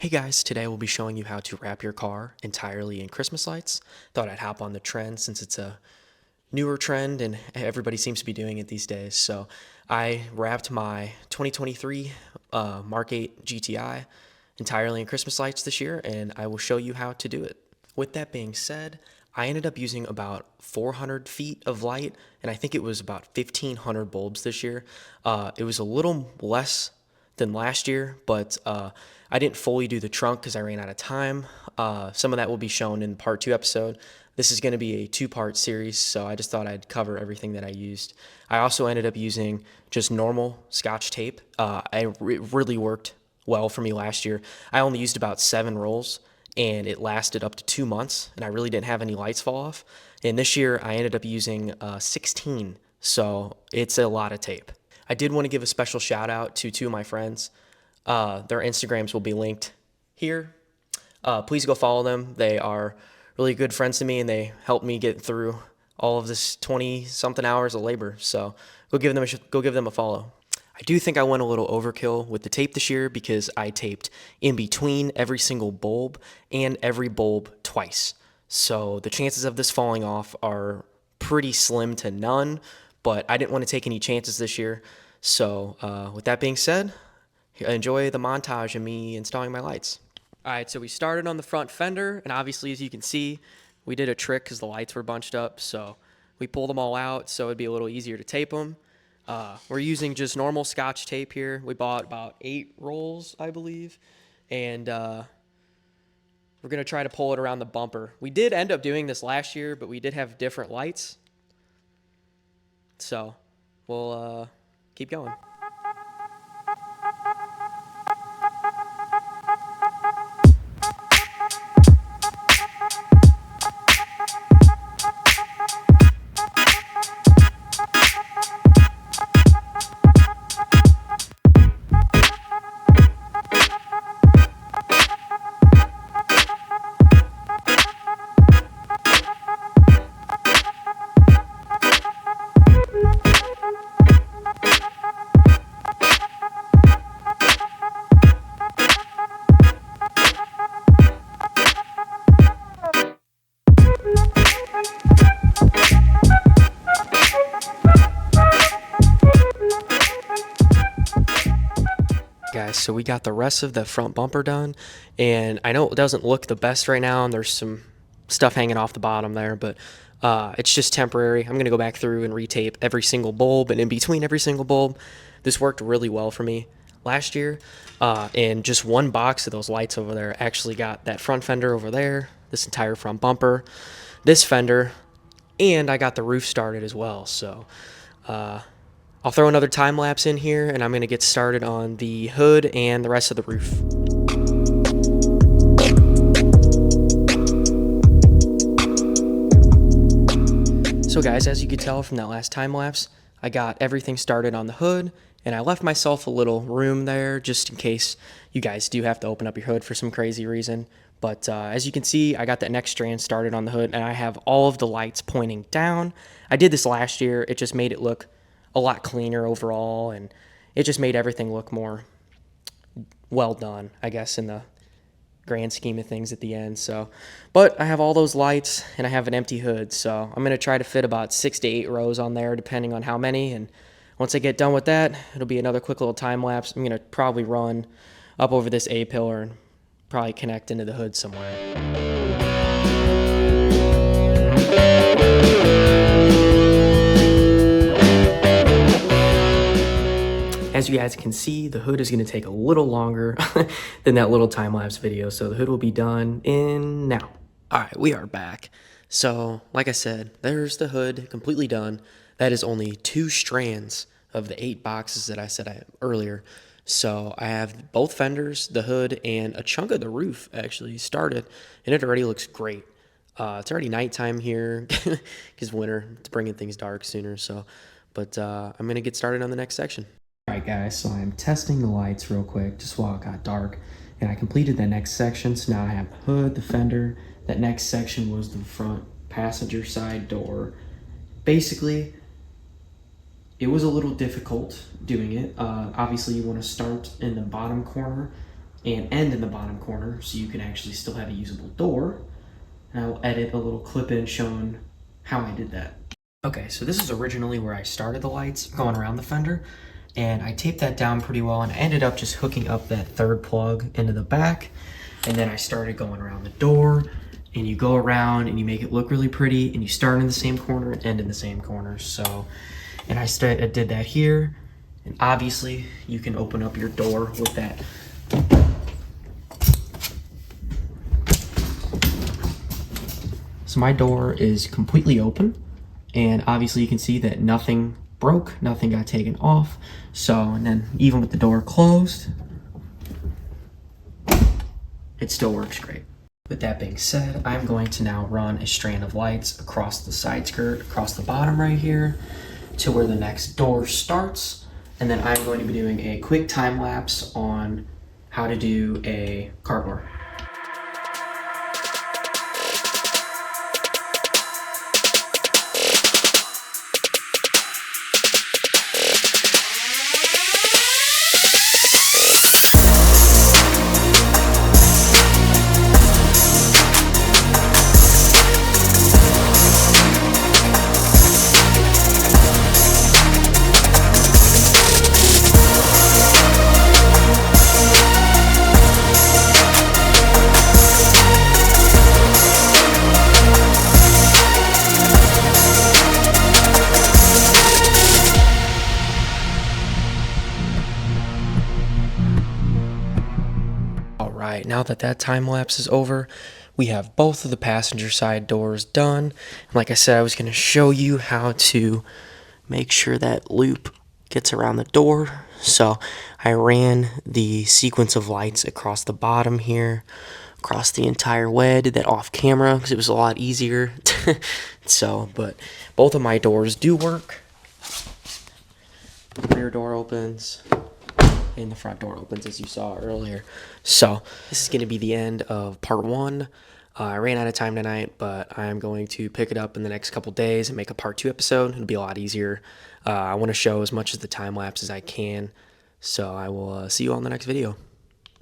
Hey guys, today we'll be showing you how to wrap your car entirely in Christmas lights. Thought I'd hop on the trend since it's a newer trend and everybody seems to be doing it these days. So I wrapped my 2023 Mark 8 GTI entirely in Christmas lights this year, and I will show you how to do it. With that being said, I ended up using about 400 feet of light, and I think it was about 1,500 bulbs this year. It was a little less than last year, but I didn't fully do the trunk because I ran out of time. Some of that will be shown in part 2 episode. This is going to be a 2-part series, so I just thought I'd cover everything that I used. I also ended up using just normal Scotch tape. It really worked well for me last year. I only used about 7 rolls, and it lasted up to 2 months, and I really didn't have any lights fall off. And this year, I ended up using 16, so it's a lot of tape. I did want to give a special shout out to 2 of my friends. Their Instagrams will be linked here. Please go follow them. They are really good friends to me, and they helped me get through all of this 20-something hours of labor. So go give them a follow. I do think I went a little overkill with the tape this year because I taped in between every single bulb and every bulb twice. So the chances of this falling off are pretty slim to none, but I didn't want to take any chances this year. So with that being said, enjoy the montage of me installing my lights. All right, so we started on the front fender, and obviously, as you can see, we did a trick because the lights were bunched up, so we pulled them all out so it'd be a little easier to tape them. We're using just normal Scotch tape here. We bought about 8 rolls, I believe, and we're going to try to pull it around the bumper. We did end up doing this last year, but we did have different lights, so we'll keep going. Guys, so we got the rest of the front bumper done, and I know it doesn't look the best right now, and there's some stuff hanging off the bottom there, but it's just temporary. I'm going to go back through and retape every single bulb, and in between every single bulb. This worked really well for me last year, and just one box of those lights over there actually got that front fender over there, this entire front bumper, this fender, and I got the roof started as well. So I'll throw another time lapse in here, and I'm going to get started on the hood and the rest of the roof. So guys, as you could tell from that last time lapse, I got everything started on the hood, and I left myself a little room there just in case you guys do have to open up your hood for some crazy reason. But as you can see, I got that next strand started on the hood, and I have all of the lights pointing down. I did this last year. It just made it look a lot cleaner overall, and it just made everything look more well done, I guess, in the grand scheme of things at the end. So, but I have all those lights, and I have an empty hood, so I'm going to try to fit about 6 to 8 rows on there, depending on how many, and once I get done with that, it'll be another quick little time lapse. I'm going to probably run up over this A-pillar and probably connect into the hood somewhere. As you guys can see, the hood is going to take a little longer than that little time-lapse video, so the hood will be done in now. All right, we are back. So, like I said, there's the hood completely done. That is only 2 strands of the 8 boxes that I said earlier. So I have both fenders, the hood, and a chunk of the roof actually started, and it already looks great. It's already nighttime here because winter, it's bringing things dark sooner. So, but I'm going to get started on the next section. Alright guys, so I'm testing the lights real quick just while it got dark, and I completed the next section. So now I have the hood, the fender. That next section was the front passenger side door. Basically, it was a little difficult doing it. Obviously you want to start in the bottom corner and end in the bottom corner so you can actually still have a usable door. And I will edit a little clip in showing how I did that. Okay, so this is originally where I started the lights going around the fender, and I taped that down pretty well, and I ended up just hooking up that third plug into the back, and then I started going around the door, and you go around and you make it look really pretty, and you start in the same corner and end in the same corner. So, and I did that here, and obviously you can open up your door with that. So my door is completely open, and obviously you can see that nothing broke, nothing got taken off. So, and then even with the door closed, it still works great. With that being said, I'm going to now run a strand of lights across the side skirt, across the bottom right here, to where the next door starts. And then I'm going to be doing a quick time lapse on how to do a car door. Alright, now that that time lapse is over, we have both of the passenger side doors done. And like I said, I was going to show you how to make sure that loop gets around the door. So I ran the sequence of lights across the bottom here, across the entire way. I did that off camera because it was a lot easier. But both of my doors do work. The rear door opens, and the front door opens, as you saw earlier. So this is going to be the end of part 1. I ran out of time tonight, but I'm going to pick it up in the next couple days and make a part 2 episode. It'll be a lot easier. I want to show as much of the time lapse as I can. So I will see you all in the next video.